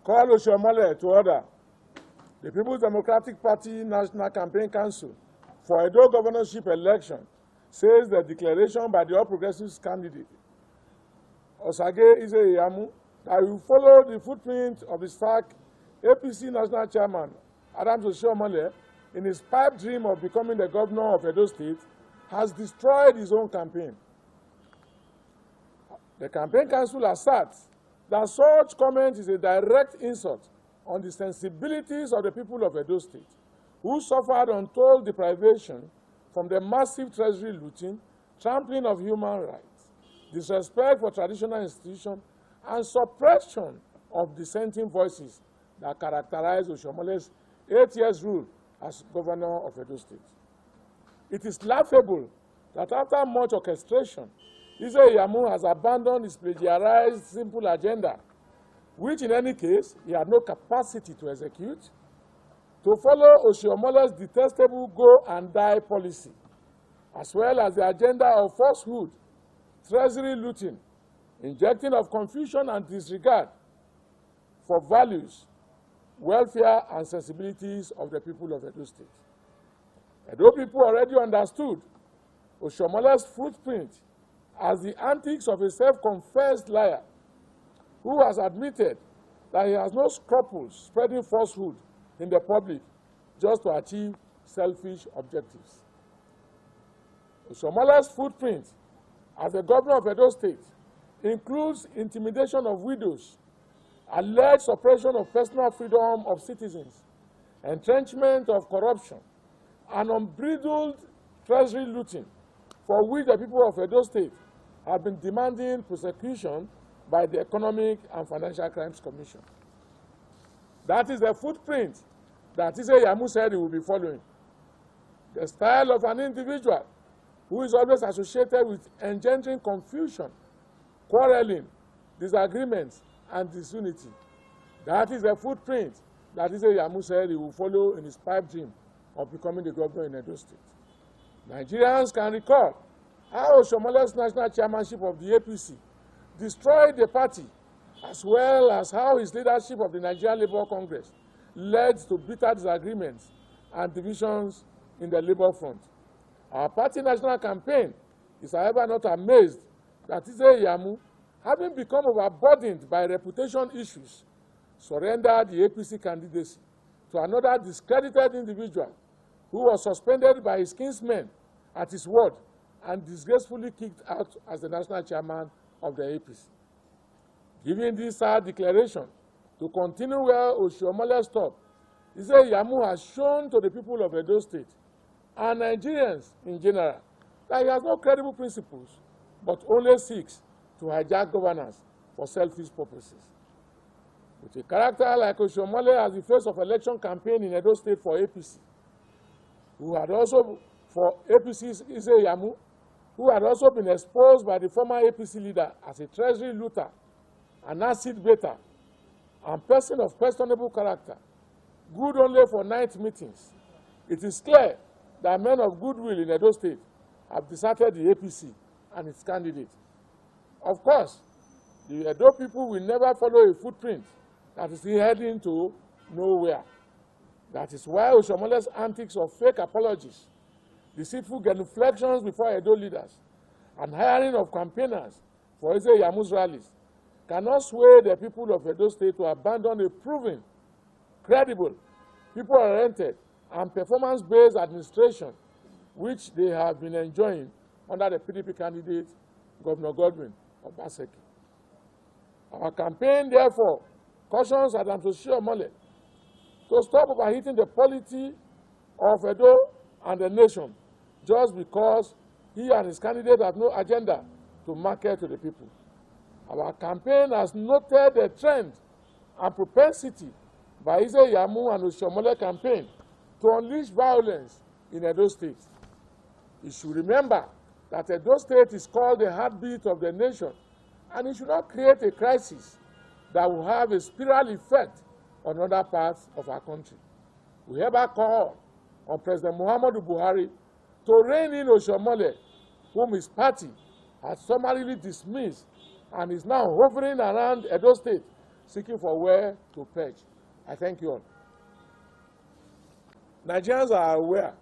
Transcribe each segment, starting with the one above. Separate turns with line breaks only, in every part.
call Oshiomhole to order. The People's Democratic Party National Campaign Council for Edo governorship election says the declaration by the All Progressives candidate, Iyamu, that will follow the footprint of the SAC APC National Chairman, Oshiomhole, in his pipe dream of becoming the governor of Edo State, has destroyed his own campaign. The Campaign Council asserts that such comment is a direct insult on the sensibilities of the people of Edo State, who suffered untold deprivation from the massive treasury looting, trampling of human rights, disrespect for traditional institutions, and suppression of dissenting voices that characterize Oshiomhole's 8 years rule as governor of Edo State. It is laughable that after much orchestration, Iyamu has abandoned his plagiarized simple agenda, which in any case he had no capacity to execute, to follow Oshiomhole's detestable go and die policy, as well as the agenda of falsehood, treasury looting, injecting of confusion and disregard for values, welfare, and sensibilities of the people of Edo State. Edo people already understood Oshiomhole's footprint as the antics of a self-confessed liar who has admitted that he has no scruples spreading falsehood in the public just to achieve selfish objectives. Oshiomhole's footprint as the governor of Edo State includes intimidation of widows, alleged suppression of personal freedom of citizens, entrenchment of corruption, and unbridled treasury looting, for which the people of Edo State have been demanding prosecution by the Economic and Financial Crimes Commission. That is the footprint that Iyamu said he will be following. The style of an individual who is always associated with engendering confusion, quarreling, disagreements, and disunity. That is the footprint that Iyamu said he will follow in his pipe dream of becoming the governor in Edo State. Nigerians can recall how Oshiomhole's national chairmanship of the APC destroyed the party, as well as how his leadership of the Nigerian Labour Congress led to bitter disagreements and divisions in the Labour front. Our party national campaign is, however, not amazed that Iyamu, having become overburdened by reputation issues, surrendered the APC candidacy to another discredited individual who was suspended by his kinsmen at his word and disgracefully kicked out as the national chairman of the APC. Given this sad declaration to continue where Oshiomhole stopped, Iyamu has shown to the people of Edo State and Nigerians in general that he has no credible principles, but only seeks to hijack governance for selfish purposes. With a character like Oshiomhole as the face of election campaign in Edo State for APC, who had also, for APC's Iyamu, who had also been exposed by the former APC leader as a treasury looter, an acid baiter, and person of questionable character, good only for night meetings, it is clear that men of goodwill in Edo State have deserted the APC and its candidate. Of course, the Edo people will never follow a footprint that is heading to nowhere. That is why Oshiomhole's antics of fake apologies, deceitful genuflections before Edo leaders, and hiring of campaigners for Iyamu's rallies cannot sway the people of Edo State to abandon a proven, credible, people-oriented, and performance-based administration which they have been enjoying under the PDP candidate, Governor Godwin Obaseki. Our campaign, therefore, cautions Oshiomhole to stop overheating the polity of Edo and the nation just because he and his candidate have no agenda to market to the people. Our campaign has noted the trend and propensity by Iyamu and Oshiomhole campaign to unleash violence in Edo State. You should remember that Edo State is called the heartbeat of the nation, and it should not create a crisis that will have a spiral effect on other parts of our country. We hereby call on President Muhammadu Buhari to rein in Oshiomhole, whom his party has summarily dismissed and is now hovering around Edo State, seeking for where to perch. I thank you all. Nigerians are aware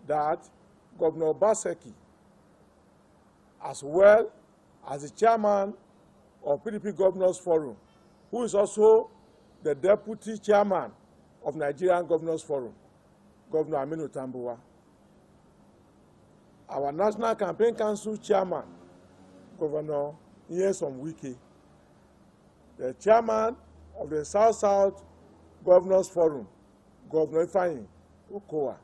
that Governor Obaseki, as well as the chairman of PDP Governors Forum, who is also the deputy chairman of Nigerian Governors Forum, Governor Aminu Tambuwa, our National Campaign Council chairman, Governor Nyesom Wike, the chairman of the South-South Governors Forum, Governor Ifeanyi Okowa,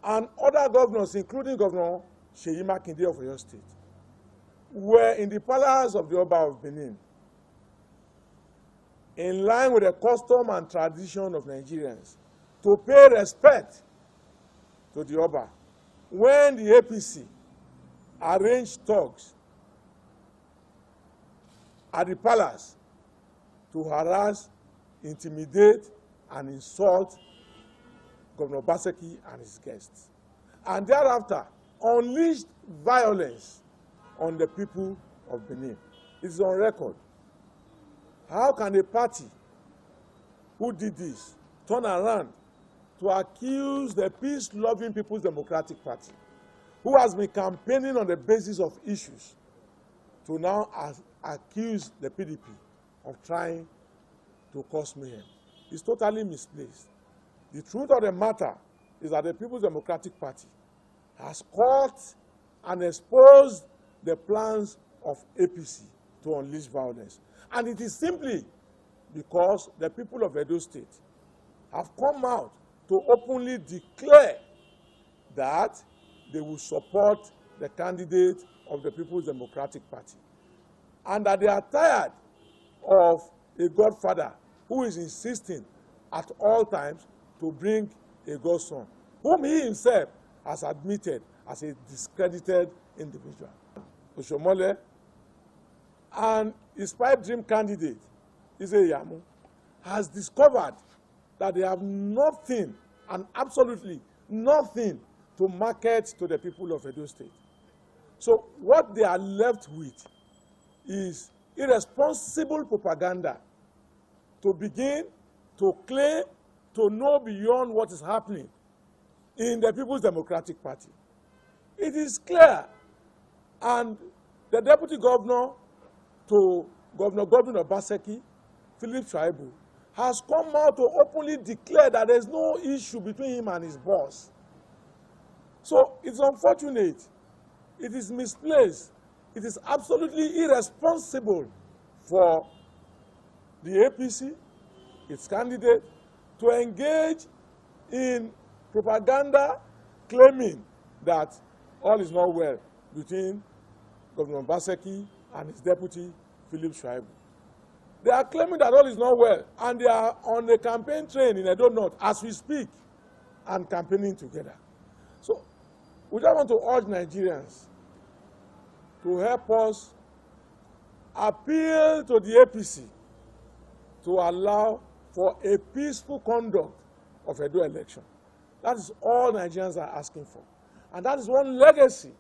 and other governors, including Governor Seyi Makinde of Oyo State, were in the palace of the Oba of Benin, in line with the custom and tradition of Nigerians, to pay respect to the Oba when the APC arranged talks at the palace to harass, intimidate, and insult Governor Obaseki and his guests, and thereafter unleashed violence on the people of Benin. It is on record. How can a party who did this turn around to accuse the peace-loving People's Democratic Party, who has been campaigning on the basis of issues, to now accuse the PDP of trying to cause mayhem? It's totally misplaced. The truth of the matter is that the People's Democratic Party has caught and exposed the plans of APC to unleash violence. And it is simply because the people of Edo State have come out to openly declare that they will support the candidate of the People's Democratic Party, and that they are tired of a godfather who is insisting at all times to bring a godson, whom he himself has admitted as a discredited individual. Oshiomhole and his pipe dream candidate, Iyamu, has discovered that they have nothing and absolutely nothing to market to the people of Edo State. So what they are left with is irresponsible propaganda to begin to claim to know beyond what is happening in the People's Democratic Party. It is clear, and the deputy governor to Governor Godwin Obaseki, Philip Shaibu, has come out to openly declare that there is no issue between him and his boss. So it's unfortunate, it is misplaced, it is absolutely irresponsible for the APC, its candidate, to engage in propaganda claiming that all is not well between Governor Obaseki and his deputy, Philip Shaibu. They are claiming that all is not well, and they are on the campaign train in Edo North as we speak and campaigning together. So we just want to urge Nigerians to help us appeal to the APC to allow for a peaceful conduct of Edo election. That is all Nigerians are asking for. And that is one legacy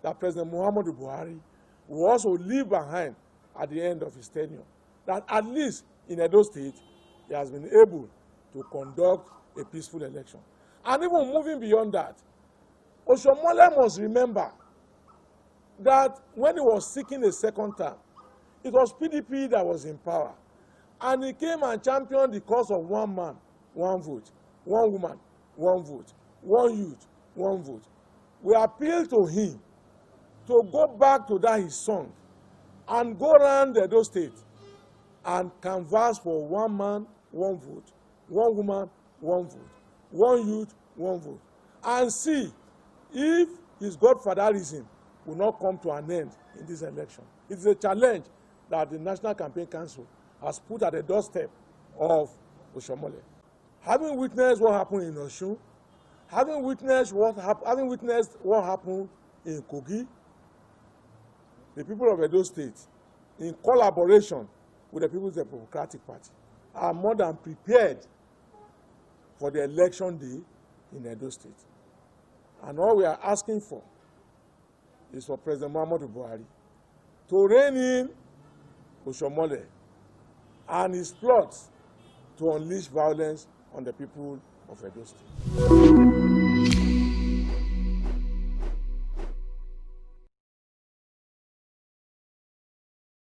that President Muhammadu Buhari will also leave behind at the end of his tenure. That at least in Edo State, he has been able to conduct a peaceful election. And even moving beyond that, Oshiomhole must remember that when he was seeking a second term, it was PDP that was in power. And he came and championed the cause of one man, one vote, one woman, one vote, one youth, one vote. We appeal to him to go back to that his song and go around the Edo State and canvass for one man, one vote, one woman, one vote, one youth, one vote, and see if his godfatherism will not come to an end in this election. It is a challenge that the National Campaign Council has put at the doorstep of Oshiomhole. Having witnessed what happened in Osun, having witnessed what happened in Kogi, the people of Edo State, in collaboration with the People's Democratic Party, are more than prepared for the election day in Edo State. And all we are asking for is for President Muhammadu Buhari to rein in Oshiomhole and his plots to unleash violence on the people of Edo State.